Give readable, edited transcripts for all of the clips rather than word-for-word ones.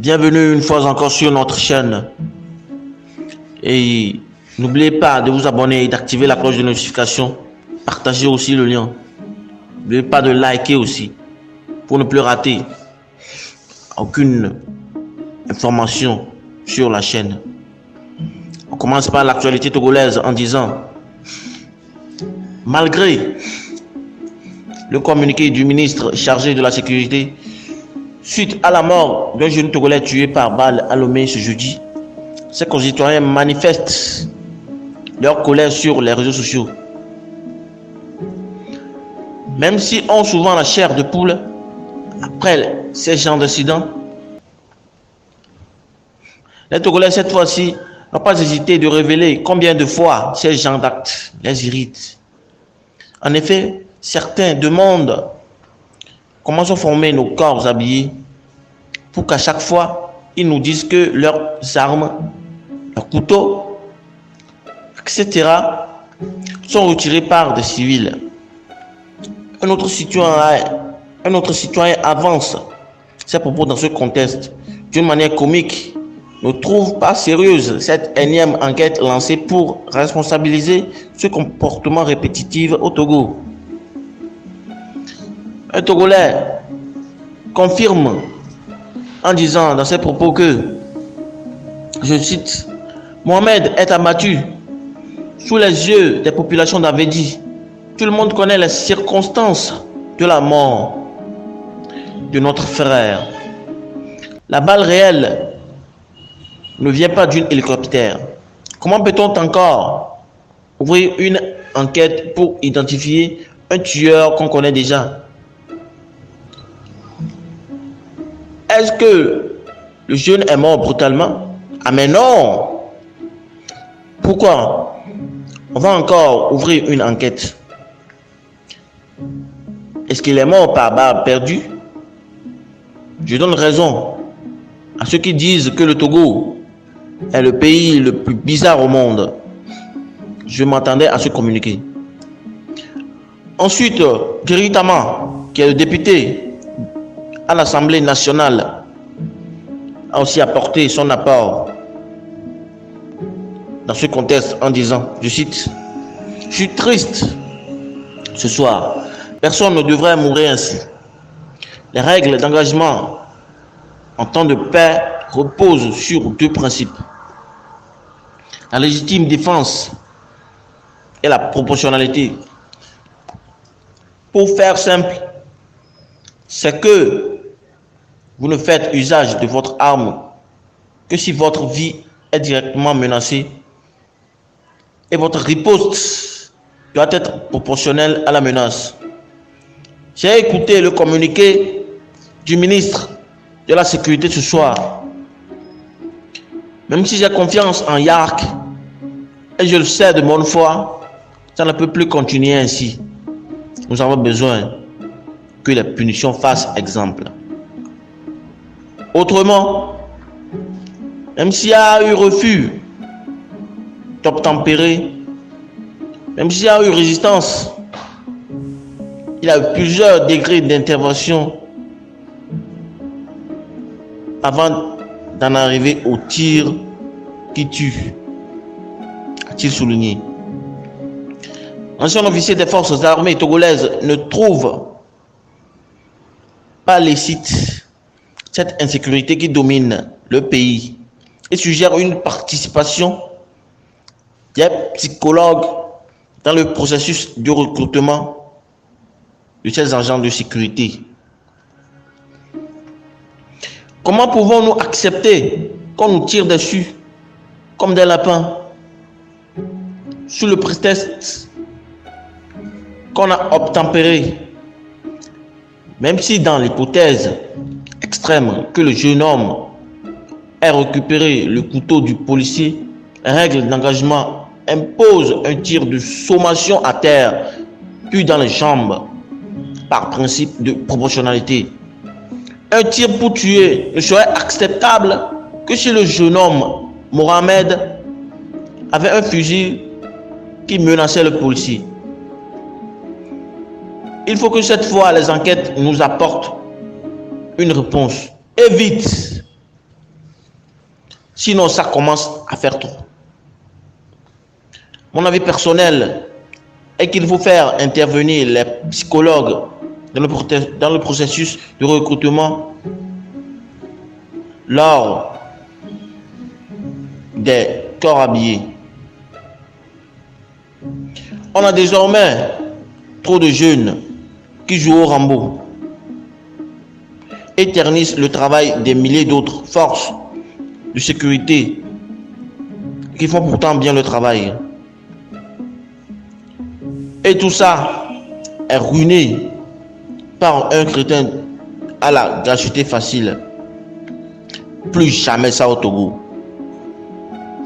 Bienvenue une fois encore sur notre chaîne. Et n'oubliez pas de vous abonner et d'activer la cloche de notification. Partagez aussi le lien. N'oubliez pas de liker aussi pour ne plus rater aucune information sur la chaîne. On commence par l'actualité togolaise en disant: malgré le communiqué du ministre chargé de la sécurité suite à la mort d'un jeune Togolais tué par balle à Lomé ce jeudi, ses concitoyens manifestent leur colère sur les réseaux sociaux. Même si ont souvent la chair de poule après ces genres d'incidents, les Togolais cette fois-ci n'ont pas hésité de révéler combien de fois ces genres d'actes les irritent. En effet, certains demandent comment sont formés nos corps habillés pour qu'à chaque fois, ils nous disent que leurs armes, leurs couteaux, etc. sont retirés par des civils. Un autre citoyen avance ses propos dans ce contexte d'une manière comique. Ne trouve pas sérieuse cette énième enquête lancée pour responsabiliser ce comportement répétitif au Togo. Un Togolais confirme en disant dans ses propos que, je cite, Mohamed est abattu sous les yeux des populations d'Avedi. Tout le monde connaît les circonstances de la mort de notre frère. La balle réelle ne vient pas d'un hélicoptère. Comment peut-on encore ouvrir une enquête pour identifier un tueur qu'on connaît déjà? Est-ce que le jeune est mort brutalement? Ah mais non! Pourquoi? On va encore ouvrir une enquête. Est-ce qu'il est mort par balle perdue? Je donne raison à ceux qui disent que le Togo est le pays le plus bizarre au monde. Je m'attendais à ce communiqué. Ensuite, Keritama, qui est le député à l'Assemblée nationale, a aussi apporté son apport dans ce contexte en disant, je cite, « Je suis triste ce soir. Personne ne devrait mourir ainsi. Les règles d'engagement en temps de paix reposent sur deux principes. La légitime défense et la proportionnalité. Pour faire simple, c'est que vous ne faites usage de votre arme que si votre vie est directement menacée et votre riposte doit être proportionnelle à la menace. » J'ai écouté le communiqué du ministre de la Sécurité ce soir. Même si j'ai confiance en Yark et je le sais de bonne foi, ça ne peut plus continuer ainsi. Nous avons besoin que les punitions fassent exemple. Autrement, même s'il y a eu refus d'obtempérer, même s'il y a eu résistance, il y a eu plusieurs degrés d'intervention avant d'en arriver au tir qui tue, a-t-il souligné. L'ancien officier des forces armées togolaises ne trouve pas licite cette insécurité qui domine le pays et suggère une participation des psychologues dans le processus de recrutement de ces agents de sécurité. Comment pouvons-nous accepter qu'on nous tire dessus comme des lapins sous le prétexte qu'on a obtempéré, même si dans l'hypothèse extrême que le jeune homme ait récupéré le couteau du policier, les règles d'engagement imposent un tir de sommation à terre puis dans les jambes par principe de proportionnalité. Un tir pour tuer ne serait acceptable que si le jeune homme Mohamed avait un fusil qui menaçait le policier. Il faut que cette fois les enquêtes nous apportent une réponse. Et vite. Sinon, ça commence à faire trop. Mon avis personnel est qu'il faut faire intervenir les psychologues dans le processus de recrutement lors des corps habillés. On a désormais trop de jeunes qui jouent au Rambo et ternissent le travail des milliers d'autres forces de sécurité qui font pourtant bien le travail. Et tout ça est ruiné par un crétin à la gratuité facile. Plus jamais ça au Togo.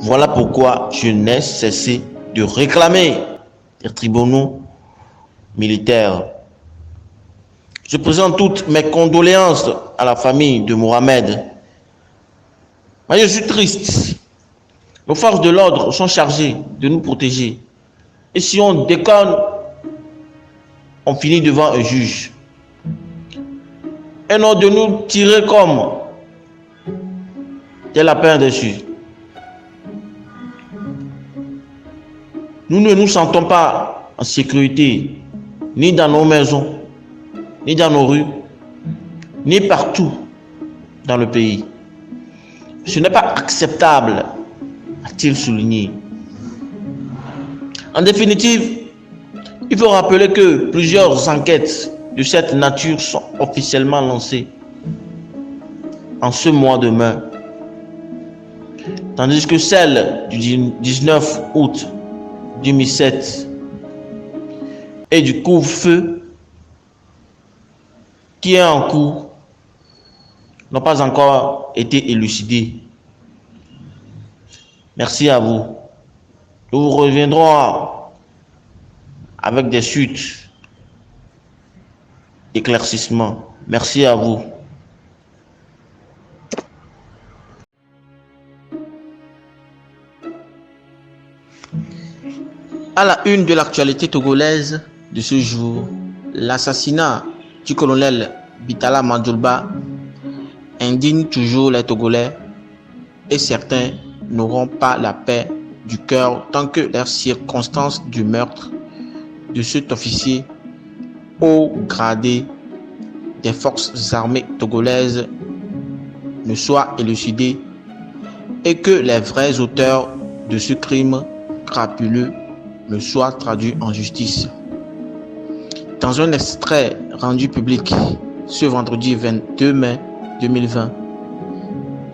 Voilà pourquoi je n'ai cessé de réclamer les tribunaux militaires. Je présente toutes mes condoléances à la famille de Mohamed. Moi, je suis triste. Nos forces de l'ordre sont chargées de nous protéger. Et si on déconne, on finit devant un juge. Et non de nous tirer comme des lapins dessus. Nous ne nous sentons pas en sécurité, ni dans nos maisons, ni dans nos rues, ni partout dans le pays. Ce n'est pas acceptable, a-t-il souligné. En définitive, il faut rappeler que plusieurs enquêtes de cette nature sont officiellement lancées en ce mois de mai, tandis que celle du 19 août 2007 et du couvre-feu qui est en cours n'ont pas encore été élucidées. Merci à vous. Nous reviendrons avec des suites d'éclaircissement. Merci à vous. À la une de l'actualité togolaise de ce jour, l'assassinat du colonel Bitala Mandoulba indigne toujours les Togolais et certains n'auront pas la paix du cœur tant que les circonstances du meurtre de cet officier haut gradé des forces armées togolaises ne soient élucidées et que les vrais auteurs de ce crime crapuleux ne soient traduits en justice. Dans un extrait rendu public ce vendredi 22 mai 2020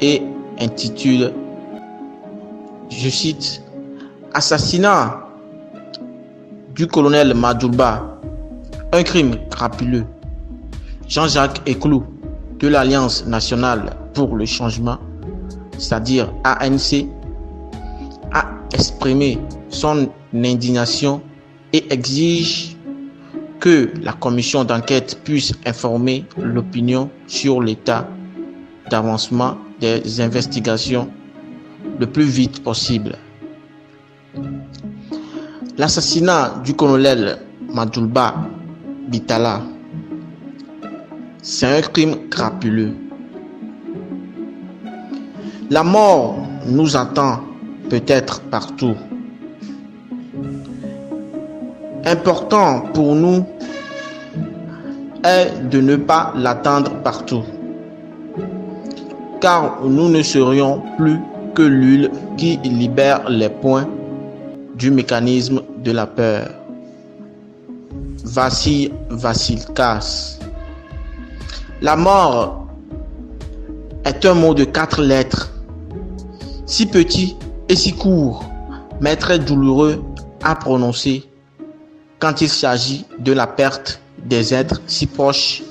et intitulé, je cite, « Assassinat du colonel Mandoulba, un crime crapuleux ». Jean-Jacques Eclou de l'Alliance nationale pour le changement, c'est-à-dire ANC, a exprimé son indignation et exige que la commission d'enquête puisse informer l'opinion sur l'état d'avancement des investigations le plus vite possible. L'assassinat du colonel Mandoulba Bitala, c'est un crime crapuleux. La mort nous attend peut-être partout. Important pour nous est de ne pas l'attendre partout, car nous ne serions plus que l'huile qui libère les points du mécanisme de la peur. Vassil Vassilkas. La mort est un mot de 4 lettres, si petit et si court, mais très douloureux à prononcer quand il s'agit de la perte des êtres si proches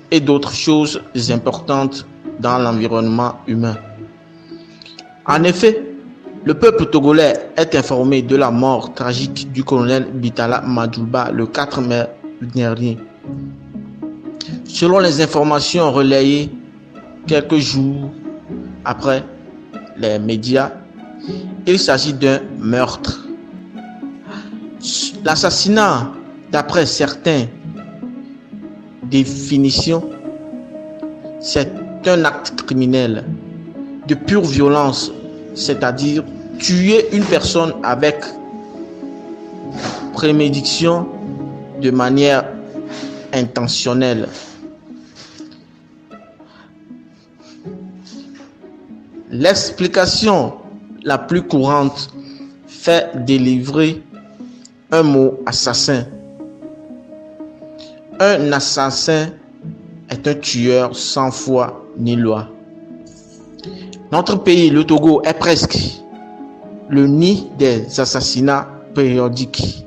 et d'autres choses importantes dans l'environnement humain. En effet, le peuple togolais est informé de la mort tragique du colonel Bitala Mandoulba le 4 mai dernier. Selon les informations relayées quelques jours après les médias, il s'agit d'un meurtre. L'assassinat, d'après certaines définitions, c'est un acte criminel de pure violence c'est-à-dire tuer une personne avec préméditation de manière intentionnelle. L'explication la plus courante fait délivrer un mot assassin. Un assassin est un tueur sans foi ni loi. Notre pays, le Togo, est presque le nid des assassinats périodiques.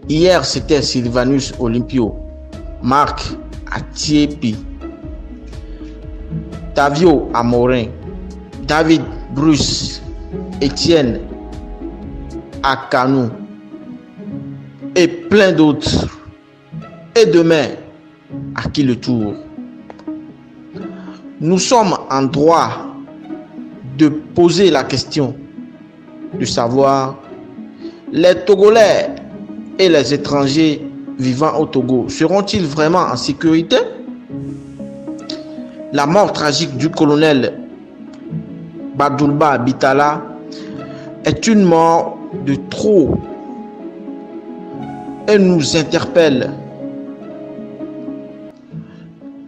Hier, c'était Sylvanus Olympio, Marc Atiepi, Tavio Amorin, David Bruce, Étienne Akanou et plein d'autres. Et demain, à qui le tour? Nous sommes en droit de poser la question, de savoir les Togolais et les étrangers vivant au Togo seront-ils vraiment en sécurité? La mort tragique du colonel Badoulba Bitala est une mort de trop et nous interpelle.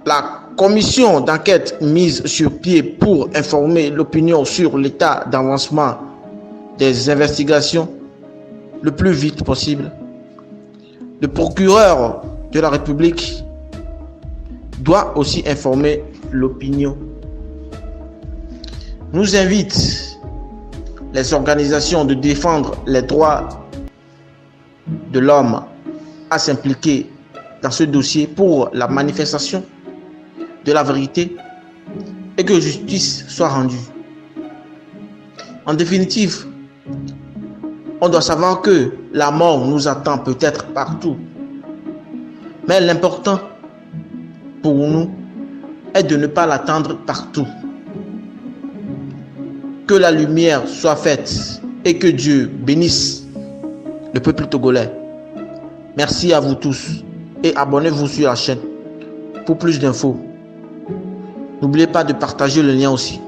La commission d'enquête mise sur pied pour informer l'opinion sur l'état d'avancement des investigations le plus vite possible. Le procureur de la République doit aussi informer l'opinion. Nous invite les organisations de défendre les droits de l'homme à s'impliquer dans ce dossier pour la manifestation de la vérité et que justice soit rendue. En définitive, on doit savoir que la mort nous attend peut-être partout. Mais l'important pour nous est de ne pas l'attendre partout. Que la lumière soit faite et que Dieu bénisse le peuple togolais. Merci à vous tous et abonnez-vous sur la chaîne pour plus d'infos. N'oubliez pas de partager le lien aussi.